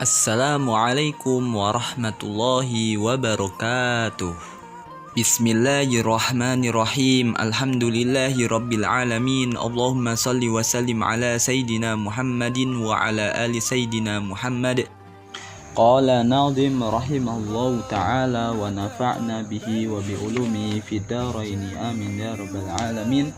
Assalamualaikum warahmatullahi wabarakatuh. Bismillahirrahmanirrahim. Alhamdulillahi rabbil alamin. Allahumma salli wa sallim ala Sayyidina Muhammadin wa ala ali Sayyidina Muhammad. Qala nadhim rahimahullahu ta'ala wa nafa'na bihi wa bi ulumi fid dharaini amin ya rabbal alamin.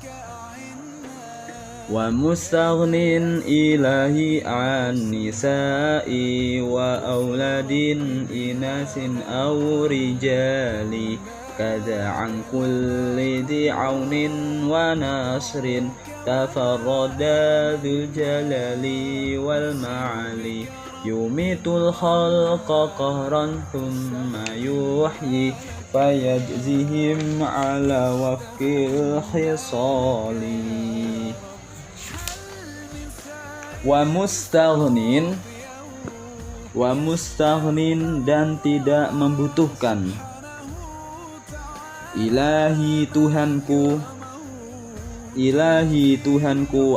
Wa mustaghnin ilahi an nisa'i wa auladin inasin aw rijali kada an kulli di'aunin wa nasrin tafarrada dzul jalali wal ma'ali yumitul khalqa qahran thumma yuhyi fayajzihim ala wafqil khisali. Wa mustaghnin dan tidak membutuhkan. Ilahi Tuhanku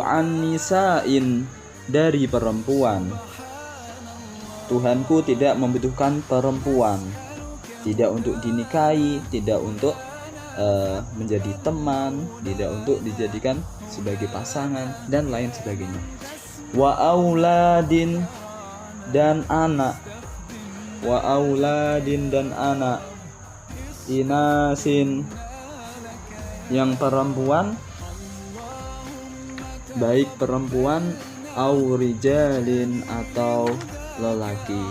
an nisa'in dari perempuan. Tuhanku tidak membutuhkan perempuan, tidak untuk dinikahi, tidak untuk menjadi teman, tidak untuk dijadikan sebagai pasangan dan lain sebagainya. Wa auladin dan anak, inasin yang perempuan, baik perempuan au rijalin atau lelaki,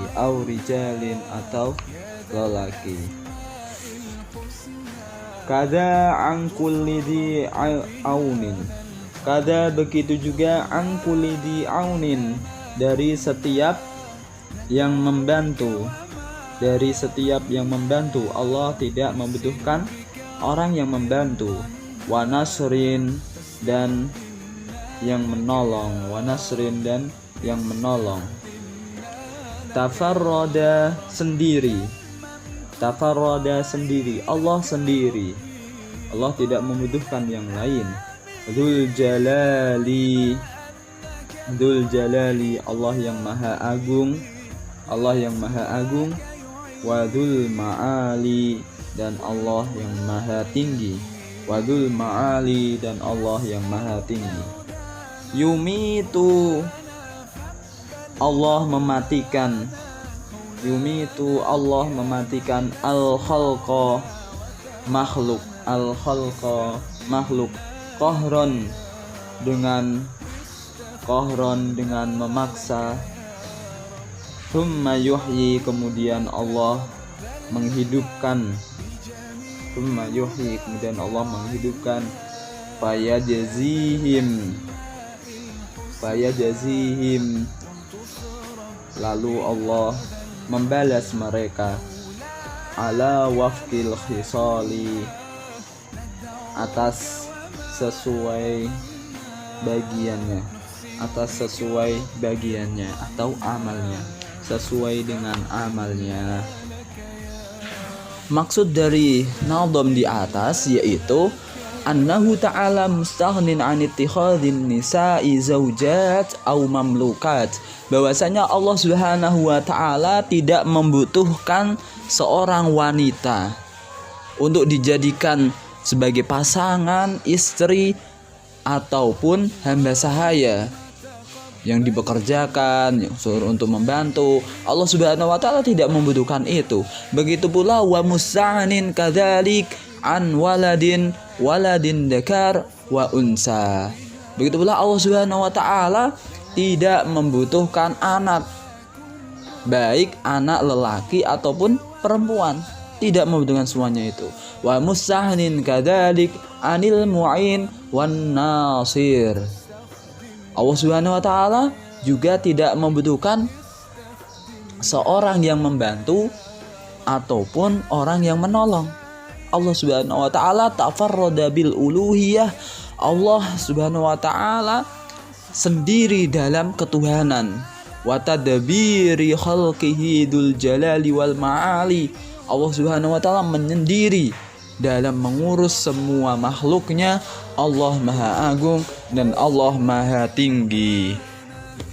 kada an kulli di aunin, kada begitu juga an kulli di aunin dari setiap yang membantu, Allah tidak membutuhkan orang yang membantu. Wa nasrin dan yang menolong, tafarroda sendiri, Allah sendiri, Allah tidak membutuhkan yang lain. Dzul jalali Allah yang maha agung, wa dzul ma'ali dan Allah yang maha tinggi, yumitu Allah mematikan al-khalqa makhluk qahron dengan memaksa. Thumma yuhyi kemudian Allah menghidupkan, fayajzihim lalu Allah membalas mereka ala wafqil khisali atas sesuai bagiannya atau amalnya, sesuai dengan amalnya. Maksud dari nadham di atas yaitu annahu ta'ala mustaghnin an ittikhadhin nisa'i zaujat aw mamlukat, bahwasanya Allah Subhanahu wa taala tidak membutuhkan seorang wanita untuk dijadikan sebagai pasangan, istri ataupun hamba sahaya yang dipekerjakan, yang suruh untuk membantu. Allah Subhanahu wa taala tidak membutuhkan itu. Begitu pula wa musta'nin kadzalik an waladin dzakar wa unsa. Begitu pula Allah Subhanahu wa taala tidak membutuhkan anak, baik anak lelaki ataupun perempuan, tidak membutuhkan semuanya itu. Wa musta'nin kadzalik anil mu'in wan nasir. Allah Subhanahu wa taala juga tidak membutuhkan seorang yang membantu ataupun orang yang menolong. Allah Subhanahu wa taala tafarrada bil uluhiyah. Allah Subhanahu wa taala sendiri dalam ketuhanan. Wa tadbiri khalqihi dzul jalali wal ma'ali. Allah Subhanahu wa taala menyendiri dalam mengurus semua makhluknya. Allah Maha Agung dan Allah Maha Tinggi.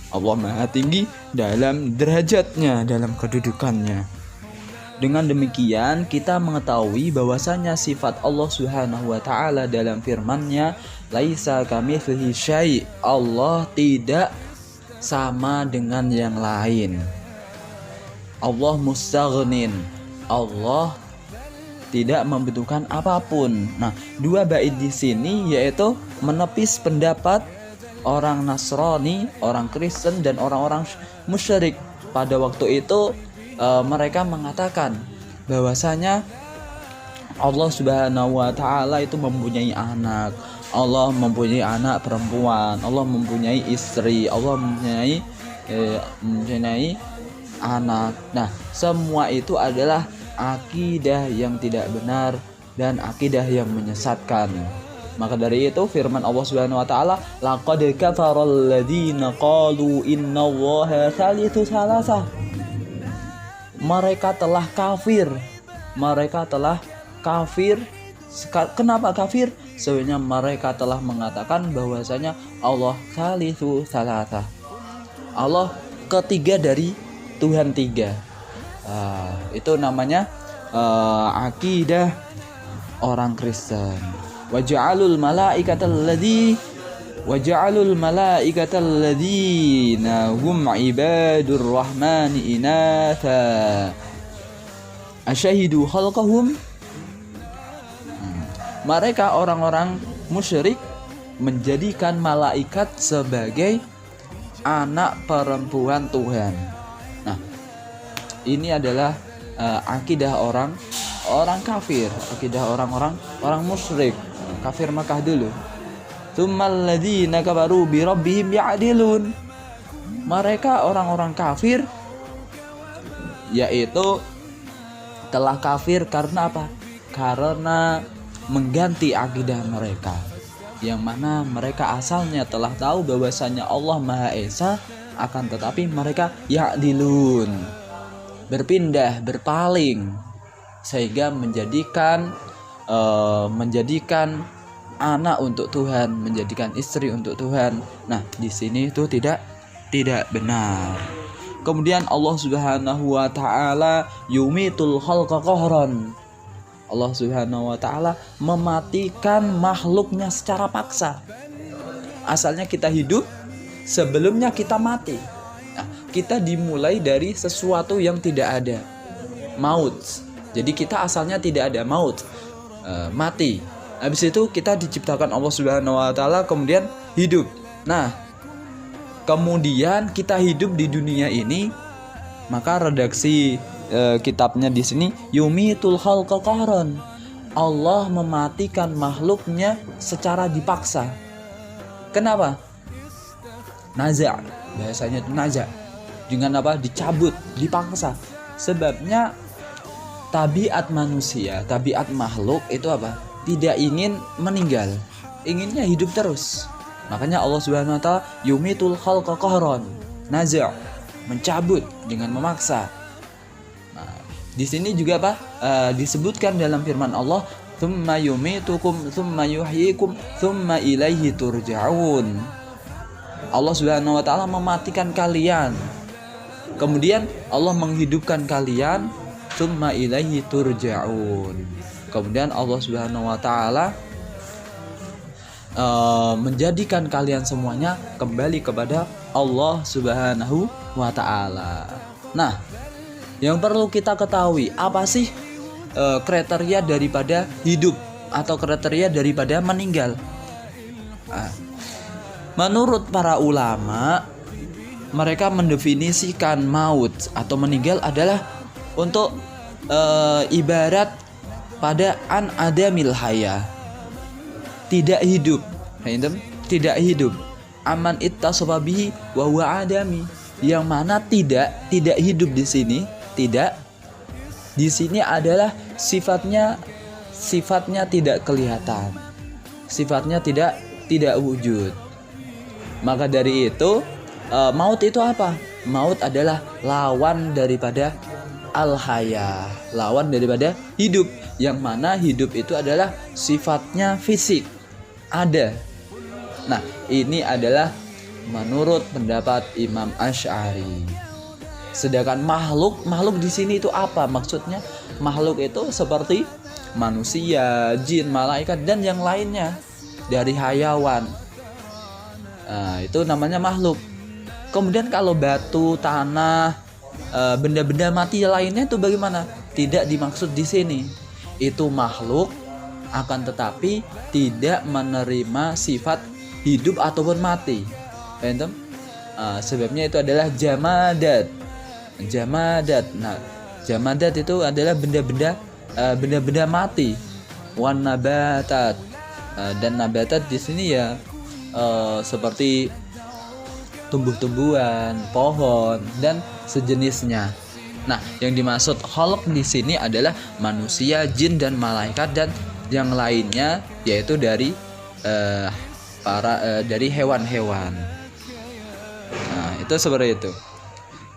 Allah Maha Tinggi dalam derajatnya, dalam kedudukannya. Dengan demikian kita mengetahui bahwasanya sifat Allah Subhanahu wa taala dalam firman-Nya, laisa kamitslihi syai'. Allah tidak sama dengan yang lain. Allah mustaghnin. Allah tidak membutuhkan apapun. Nah, dua bait di sini yaitu menepis pendapat orang Nasrani, orang Kristen dan orang-orang musyrik. Pada waktu itu mereka mengatakan bahwasanya Allah Subhanahu wa taala itu mempunyai anak. Allah mempunyai anak perempuan, Allah mempunyai istri, Allah mempunyai anak. Nah, semua itu adalah akidah yang tidak benar dan akidah yang menyesatkan. Maka dari itu firman Allah Subhanahu wa taala, laqad kafaral ladzina qalu innallaha tsalitsu tsalatsa. Mereka telah kafir. Kenapa kafir? Sebenarnya mereka telah mengatakan bahwasanya Allah tsalitsu tsalatsa. Allah ketiga dari Tuhan tiga. Itu namanya akidah orang Kristen. Waja'alul malaikatal ladzina hum ibadur rahmani inatha asyahidu khalqahum. Mereka orang-orang musyrik menjadikan malaikat sebagai anak perempuan Tuhan. Nah, ini adalah akidah orang kafir, akidah orang musyrik, kafir Makkah dulu. Tsummal ladzina kafaru bi rabbihim ya'dilun. Mereka orang-orang kafir yaitu telah kafir karena apa? Karena mengganti akidah mereka, yang mana mereka asalnya telah tahu bahwasanya Allah Maha Esa, akan tetapi mereka ya'dilun, berpindah, berpaling, sehingga menjadikan anak untuk Tuhan, menjadikan istri untuk Tuhan. Nah, di sini itu tidak benar. Kemudian Allah Subhanahu wa taala yumitul khalqa qahran. Allah Subhanahu wa taala mematikan makhluknya secara paksa. Asalnya kita hidup, sebelumnya kita mati. Nah, kita dimulai dari sesuatu yang tidak ada, maut. Jadi kita asalnya tidak ada, maut, mati. Habis itu kita diciptakan Allah Subhanahu wa taala, kemudian hidup. Nah, kemudian kita hidup di dunia ini, maka redaksi kitabnya di sini yumitul khalqa qahran. Allah mematikan makhluknya secara dipaksa. Kenapa? Naza', bahasanya itu naza'. Dengan apa? Dicabut, dipaksa. Sebabnya tabiat manusia, tabiat makhluk itu apa? Tidak ingin meninggal, inginnya hidup terus. Makanya Allah Subhanahu wa taala yumitul khalqa qahran, naza', mencabut dengan memaksa. Nah, di sini juga apa? Disebutkan dalam firman Allah, tsumma yumitukum tsumma yuhyikum tsumma ilaihi turja'un. Allah Subhanahu wa taala mematikan kalian, kemudian Allah menghidupkan kalian, tsumma ilaihi turja'un. Kemudian Allah Subhanahu wa taala menjadikan kalian semuanya kembali kepada Allah Subhanahu wa taala. Nah, yang perlu kita ketahui, apa sih kriteria daripada hidup atau kriteria daripada meninggal? Menurut para ulama, mereka mendefinisikan maut atau meninggal adalah untuk ibarat pada an adamil haya, tidak hidup, aman ittasaba bihi wa huwa adami, yang mana tidak hidup di sini, di sini adalah sifatnya tidak kelihatan, sifatnya tidak wujud. Maka dari itu maut itu apa? Maut adalah lawan daripada al-haya, lawan daripada hidup, yang mana hidup itu adalah sifatnya fisik, ada. Nah, ini adalah menurut pendapat Imam Asy'ari. Sedangkan makhluk di sini itu apa maksudnya? Makhluk itu seperti manusia, jin, malaikat dan yang lainnya dari hayawan. Nah, itu namanya makhluk. Kemudian kalau batu, tanah, benda-benda mati lainnya itu bagaimana? Tidak dimaksud di sini. Itu makhluk, akan tetapi tidak menerima sifat hidup ataupun mati. Paham? Sebabnya itu adalah jamadat. Nah, jamadat itu adalah benda-benda mati. Wan nabatat. Dan nabatat di sini ya seperti tumbuh-tumbuhan, pohon dan sejenisnya. Nah, yang dimaksud khalq di sini adalah manusia, jin dan malaikat dan yang lainnya, yaitu dari dari hewan-hewan. Nah, itu seperti itu.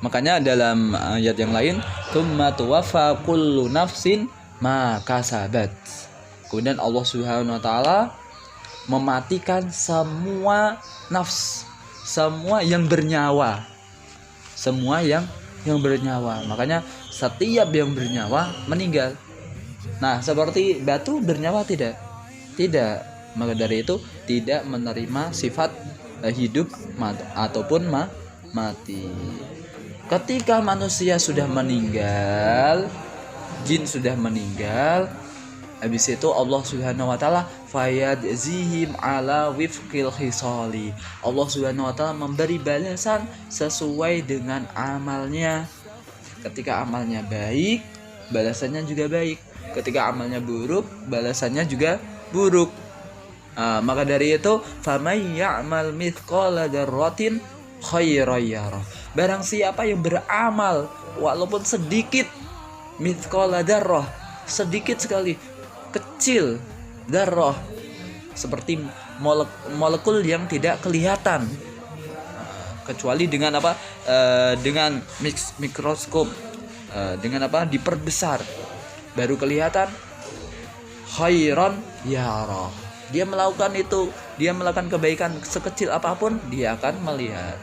Makanya dalam ayat yang lain, tsumma tuwaffa kullu nafsin ma kasabat. Kemudian Allah Subhanahu wa taala mematikan semua nafs, semua yang bernyawa. Semua yang bernyawa. Makanya setiap yang bernyawa meninggal. Nah, seperti batu bernyawa tidak? Tidak. Maka dari itu tidak menerima sifat hidup ataupun mati. Ketika manusia sudah meninggal, jin sudah meninggal, habis itu Allah Subhanahu wa taala fayadzihim ala wifqil khisali. Allah Subhanahu wa taala memberi balasan sesuai dengan amalnya. Ketika amalnya baik, balasannya juga baik. Ketika amalnya buruk, balasannya juga buruk. Maka dari itu, faman ya'mal mithqala dzarratin khairan yarah. Barang siapa yang beramal walaupun sedikit, mithqala dzarrah, sedikit sekali, kecil, dzarrah, seperti molekul yang tidak kelihatan kecuali dengan apa? Dengan mikroskop, dengan apa? Diperbesar baru kelihatan. Khairan yarah. Dia melakukan itu, dia melakukan kebaikan sekecil apapun, dia akan melihat.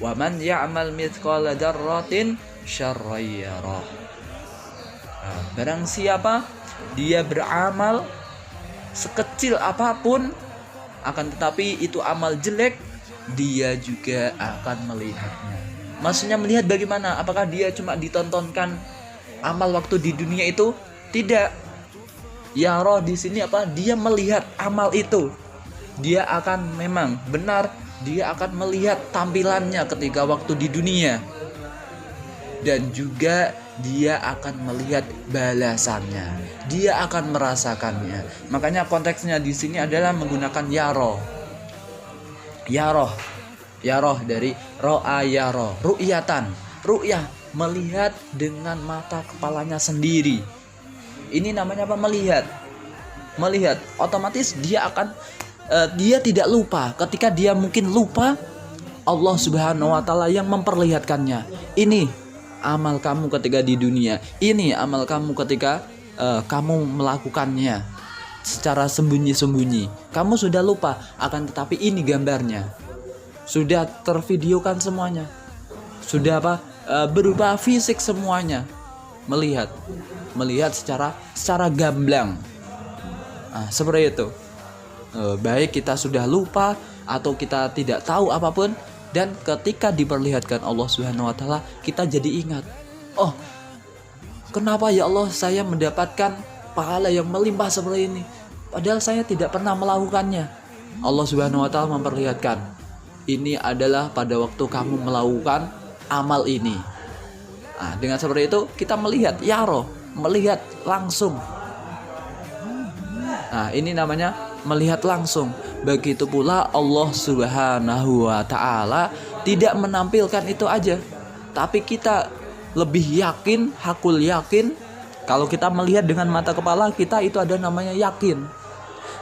Wa man ya'mal mithqala dzarratin syarran yarah. Barang siapa dia beramal sekecil apapun, akan tetapi itu amal jelek, dia juga akan melihatnya. Maksudnya melihat bagaimana? Apakah dia cuma ditontonkan amal waktu di dunia itu? Tidak. Ya roh di sini apa? Dia melihat amal itu. Dia akan memang benar, dia akan melihat tampilannya ketika waktu di dunia. Dan juga dia akan melihat balasannya. Dia akan merasakannya. Makanya konteksnya di sini adalah menggunakan ya roh. Ya roh. Ya roh dari ro'a ya roh. Ru'yatan. Ru'yah, melihat dengan mata kepalanya sendiri. Ini namanya apa? Melihat. Otomatis dia akan dia tidak lupa. Ketika dia mungkin lupa, Allah Subhanahu wa taala yang memperlihatkannya. Ini amal kamu ketika di dunia. Ini amal kamu ketika kamu melakukannya secara sembunyi-sembunyi. Kamu sudah lupa, akan tetapi ini gambarnya. Sudah tervideokan semuanya. Sudah apa? Berupa fisik semuanya. Melihat secara gamblang. Seperti itu. Baik kita sudah lupa atau kita tidak tahu apapun, dan ketika diperlihatkan Allah Subhanahu wa taala, kita jadi ingat. Oh, kenapa ya Allah saya mendapatkan pahala yang melimpah seperti ini? Padahal saya tidak pernah melakukannya. Allah Subhanahu wa taala memperlihatkan, ini adalah pada waktu kamu melakukan amal ini. Dengan seperti itu kita melihat ya roh, melihat langsung. Ini namanya melihat langsung. Begitu pula Allah Subhanahu wa taala tidak menampilkan itu aja, tapi kita lebih yakin, hakul yakin. Kalau kita melihat dengan mata kepala kita, itu ada namanya yakin.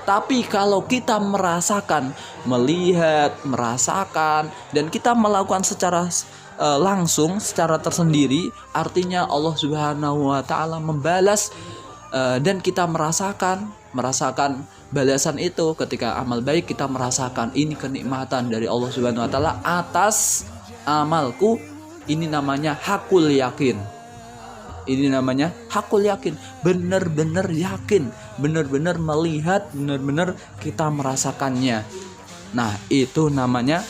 Tapi kalau kita merasakan, melihat, merasakan, dan kita melakukan secara langsung, secara tersendiri, artinya Allah Subhanahu wa taala membalas, dan kita merasakan balasan itu. Ketika amal baik kita merasakan ini kenikmatan dari Allah Subhanahu wa taala atas amalku Ini namanya hakul yakin. Ini namanya hakul yakin. Benar-benar yakin, benar-benar melihat, benar-benar kita merasakannya. Nah, itu namanya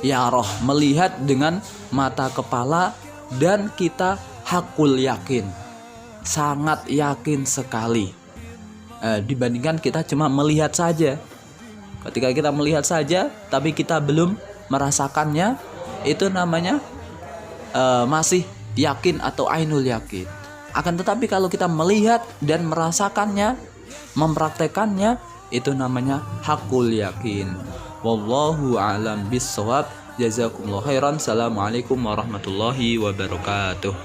yaroh, melihat dengan mata kepala dan kita hakul yakin, sangat yakin sekali. Dibandingkan kita cuma melihat saja. Ketika kita melihat saja tapi kita belum merasakannya, itu namanya masih yakin atau ainul yakin. Akan tetapi kalau kita melihat dan merasakannya, mempraktekannya, itu namanya hakul yakin. Wallahu a'lam bissawab. Jazakumullah khairan. Assalamualaikum warahmatullahi wabarakatuh.